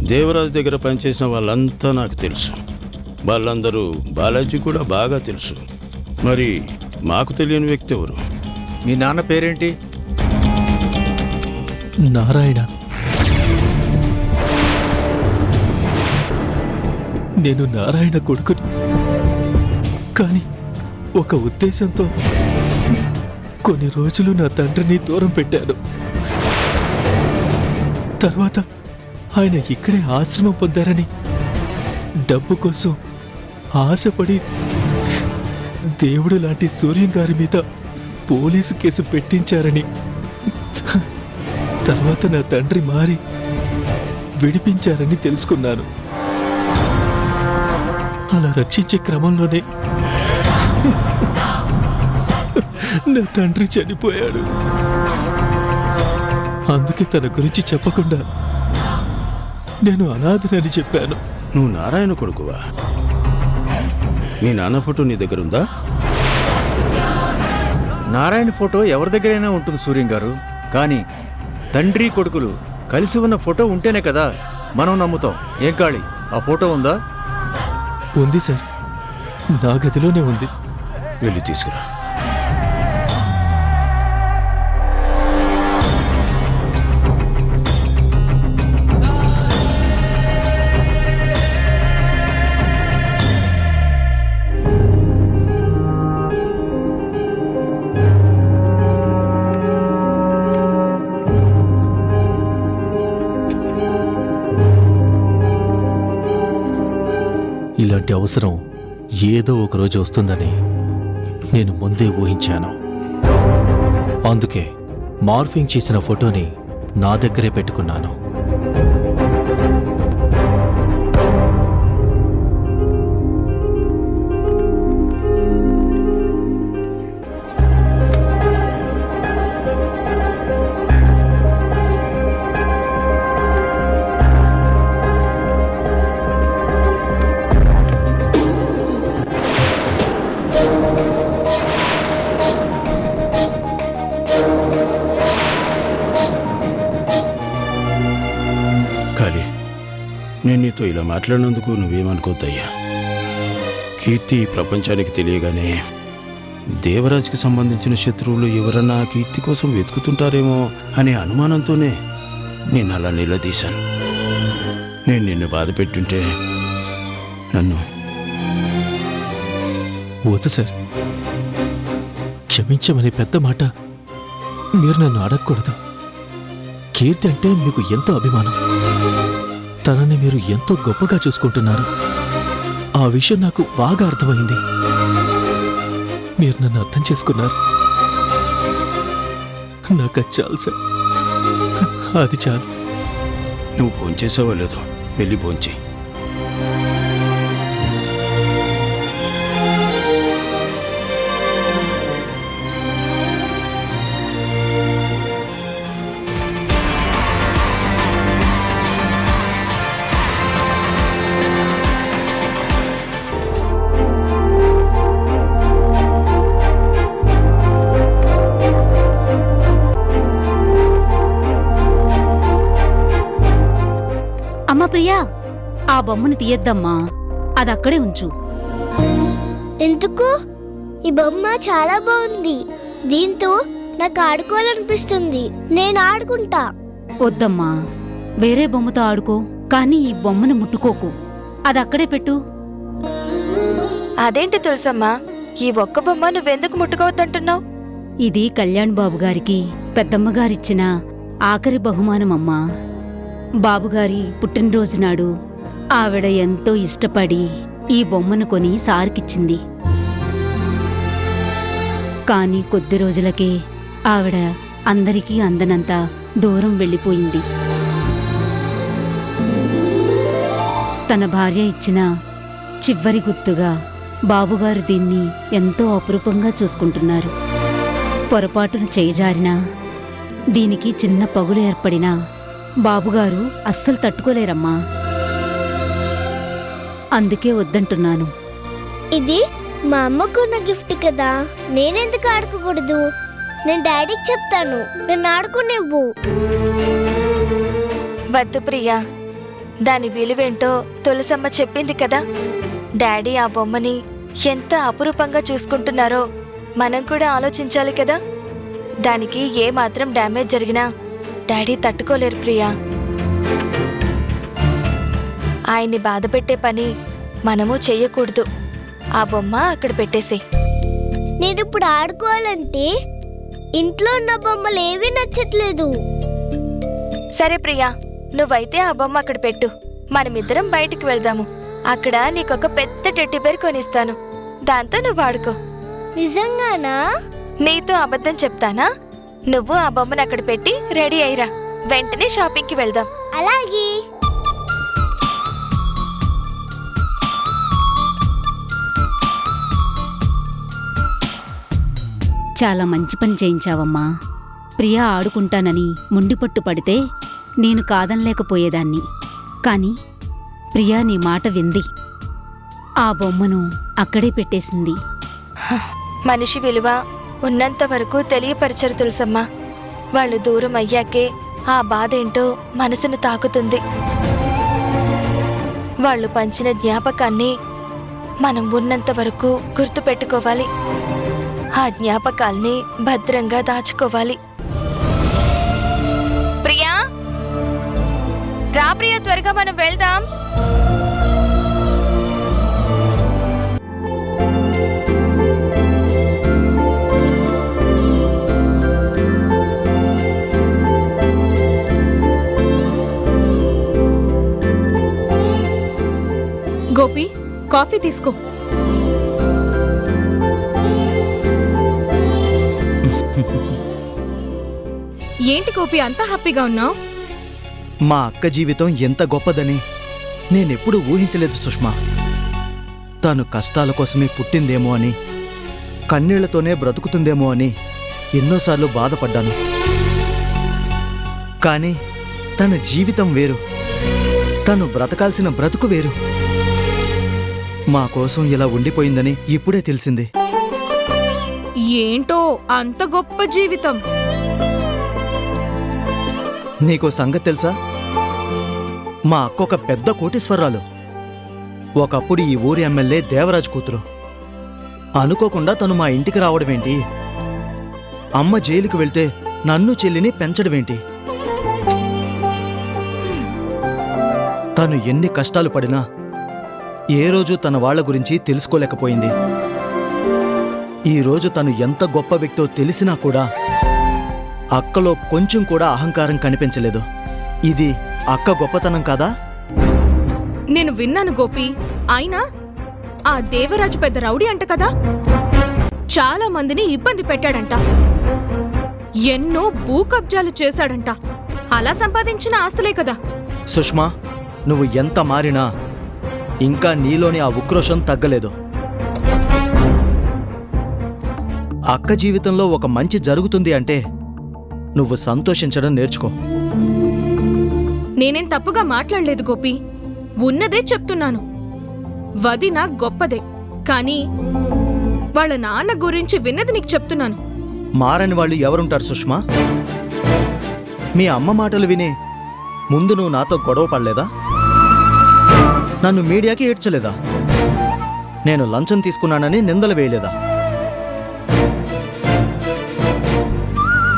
దేవరాజు దగ్గర పనిచేసిన వాళ్ళంతా నాకు తెలుసు. వాళ్ళందరూ బాలాజీ కూడా బాగా తెలుసు. మరి మాకు తెలియని వ్యక్తి ఎవరు? మీ నాన్న పేరేంటి? నారాయణ. నేను నారాయణ కొడుకుని, కానీ ఒక ఉద్దేశంతో కొన్ని రోజులు నా తండ్రిని దూరం పెట్టాను. తర్వాత ఆయన ఇక్కడే ఆశ్రమం పొందారని, డబ్బు కోసం ఆశపడి దేవుడు లాంటి సూర్యం గారి మీద పోలీసు కేసు పెట్టించారని, తర్వాత నా తండ్రి మారి విడిపించారని తెలుసుకున్నాను. అలా రక్షించే క్రమంలోనే నా తండ్రి చనిపోయాడు. అందుకే తన గురించి చెప్పకుండా నేను అనాథనని చెప్పాను. నువ్వు నారాయణ కొడుకువా? మీ నాన్న ఫోటో నీ దగ్గర ఉందా? నారాయణ ఫోటో ఎవరి దగ్గరైనా ఉంటుంది సూర్యం గారు. కానీ తండ్రి కొడుకులు కలిసి ఉన్న ఫోటో ఉంటేనే కదా మనం నమ్ముతాం. ఏం కాళీ, ఆ ఫోటో ఉందా? ఉంది సార్, నా గదిలోనే ఉంది. వెళ్ళి తీసుకురా. ఇలాంటి అవసరం ఏదో ఒక రోజు వస్తుందని నేను ముందే ఊహించాను. అందుకే మార్ఫింగ్ చేసిన ఫోటోని నా దగ్గరే పెట్టుకున్నాను. నేను నీతో ఇలా మాట్లాడినందుకు నువ్వేమనుకోద్దయ్యా. కీర్తి ప్రపంచానికి తెలియగానే దేవరాజ్కి సంబంధించిన శత్రువులు ఎవరన్నా కీర్తి కోసం వెతుకుతుంటారేమో అనే అనుమానంతోనే నేను అలా నిలదీశాను. నేను నిన్ను బాధ పెట్టుంటే నన్ను వద్దు సార్, క్షమించమనే పెద్ద మాట మీరు నన్ను అడగకూడదు. కీర్తి అంటే మీకు ఎంతో అభిమానం. తనని మీరు ఎంతో గొప్పగా చూసుకుంటున్నారు. ఆ విషయం నాకు బాగా అర్థమైంది. మీరు నన్ను అర్థం చేసుకున్నారు. నాకు అది చాలు సార్, అది చాలు. నువ్వు భోంచేసావో లేదో, వెళ్ళి భోంచే. ప్రియా, ఆ బొమ్మను తీయద్దమ్మా, అదక్కడే ఉంచు. ఎందుకు? ఈ బొమ్మ చాలా బాగుంది. దీంతో నాకు ఆడుకోవాలనిపిస్తుంది. నేను ఆడుకుంటా. వద్దమ్మా, వేరే బొమ్మతో ఆడుకో, కానీ ఈ బొమ్మను ముట్టుకోకు. అదక్కడే పెట్టు. అదేంటి తులసమ్మా, ఈ ఒక్క బొమ్మ నువ్వెందుకు ముట్టుకోవద్దంటున్నావు? ఇది కళ్యాణ్ బాబు గారికి పెద్దమ్మగారిచ్చిన ఆఖరి బహుమానమమ్మా. బాబుగారి పుట్టినరోజు నాడు ఆవిడ ఎంతో ఇష్టపడి ఈ బొమ్మను కొని సార్కిచ్చింది. కాని కొద్ది రోజులకే ఆవిడ అందరికీ అందనంత దూరం వెళ్ళిపోయింది. తన భార్య ఇచ్చిన చివరి గుర్తుగా బాబుగారు దీన్ని ఎంతో అపురూపంగా చూసుకుంటున్నారు. పొరపాటున చేజారినా, దీనికి చిన్న పగులు ఏర్పడినా బాబుగారు అస్సలు తట్టుకోలేరమ్మా. అందుకే వద్దంటున్నాను. ఇది మా అమ్మకున్న గిఫ్ట్ కదా, నేనెందుకు ఆడుకోకూడదు? నేను డాడీకి చెప్తాను, నన్ను ఆడుకునేవ్వు. వద్దు ప్రియా, దాని విలువేంటో తులసమ్మ చెప్పింది కదా. డాడీ ఆ బొమ్మని ఎంత అపురూపంగా చూసుకుంటున్నారో మనం కూడా ఆలోచించాలి కదా. దానికి ఏ మాత్రం డ్యామేజ్ జరిగినా డాడీ తట్టుకోలేరు ప్రియా. ఆయన్ని బాధ పెట్టే పని మనము చెయ్యకూడదు. ఆ బొమ్మ అక్కడ పెట్టేసి. నేను ఇప్పుడు ఆడుకోవాలంటే ఇంట్లో ఉన్న బొమ్మలు ఏవీ నచ్చట్లేదు. సరే ప్రియా, నువ్వైతే ఆ బొమ్మ అక్కడ పెట్టు. మనమిద్దరం బయటికి వెళ్దాము. అక్కడ నీకొక పెద్ద టెడ్డీబేర్ కొనిస్తాను. దాంతో నువ్వు ఆడుకో. నిజంగానా? నీతో అబద్ధం చెప్తానా? నువ్వు ఆ బొమ్మను అక్కడ పెట్టి రెడీ అయ్యిరా. వెంటనే షాపింగ్కి వెళ్దాం. అలాగే. చాలా మంచి పని చేయించావమ్మా. ప్రియా ఆడుకుంటానని మొండిపట్టు పడితే నేను కాదనలేకపోయేదాన్ని. కాని ప్రియా నీ మాట వింది. ఆ బొమ్మను అక్కడే పెట్టేసింది. మనిషి విలువ ఉన్నంత వరకు తెలియపరచరు తులసమ్మ. వాళ్ళు దూరం అయ్యాకే ఆ బాధ ఏంటో మనసును తాకుతుంది. వాళ్ళు పంచిన జ్ఞాపకాన్ని మనం ఉన్నంత వరకు గుర్తుపెట్టుకోవాలి. ఆ జ్ఞాపకాల్ని భద్రంగా దాచుకోవాలి. ప్రియా, రా ప్రియా, త్వరగా మనం వెళ్దాం. గోపి, కాఫీ తీసుకో. ఏంటి గోపి అంత హ్యాపీగా ఉన్నావు? మా అక్క జీవితం ఎంత గొప్పదని నేనెప్పుడూ ఊహించలేదు సుష్మా. తాను కష్టాల కోసమే పుట్టిందేమో అని, కన్నీళ్లతోనే బ్రతుకుతుందేమో అని ఎన్నోసార్లు బాధపడ్డాను. కానీ తన జీవితం వేరు, తను బ్రతకాల్సిన బ్రతుకు వేరు. మా కోసం ఇలా ఉండిపోయిందని ఇప్పుడే తెలిసింది. ఏంటో అంత గొప్ప జీవితం. నీకో సంగతి తెలుసా? మా అక్క ఒక పెద్ద కోటీశ్వరరాలు. ఒకప్పుడు ఈ ఊరి ఎమ్మెల్యే దేవరాజ్ కూతురు. అనుకోకుండా తను మా ఇంటికి రావడమేంటి, అమ్మ జైలుకి వెళ్తే నన్ను చెల్లిని పెంచడమేంటి, తను ఎన్ని కష్టాలు పడినా ఏ రోజు తన వాళ్ల గురించి తెలుసుకోలేకపోయింది. ఈరోజు తను ఎంత గొప్ప వ్యక్తో తెలిసినా కూడా అక్కలో కొంచెం కూడా అహంకారం కనిపించలేదు. ఇది అక్క గొప్పతనం కాదా? నేను విన్నాను గోపి. అయినా ఆ దేవరాజు పెద్ద రౌడీ అంట కదా, చాలా మందిని ఇబ్బంది పెట్టాడంట, ఎన్నో భూ కబ్జాలు చేశాడంట. అలా సంపాదించిన ఆస్తులే కదా. సుష్మా, నువ్వు ఎంత మారినా ఇంకా నీలోని ఆ ఉక్రోషం తగ్గలేదు. అక్క జీవితంలో ఒక మంచి జరుగుతుంది అంటే నువ్వు సంతోషించడం నేర్చుకో. నేనేం తప్పుగా మాట్లాడలేదు గోపి, ఉన్నదే చెప్తున్నాను. వదిన గొప్పదే, కానీ వాళ్ళ నాన్న గురించి విన్నది నీకు చెప్తున్నాను. మారని వాళ్ళు ఎవరుంటారు సుష్మా? మీ అమ్మ మాటలు విని ముందు నువ్వు నాతో గొడవ పడలేదా? నన్ను మీడియాకి ఏడ్చలేదా? నేను లంచం తీసుకున్నానని నిందలు వేయలేదా?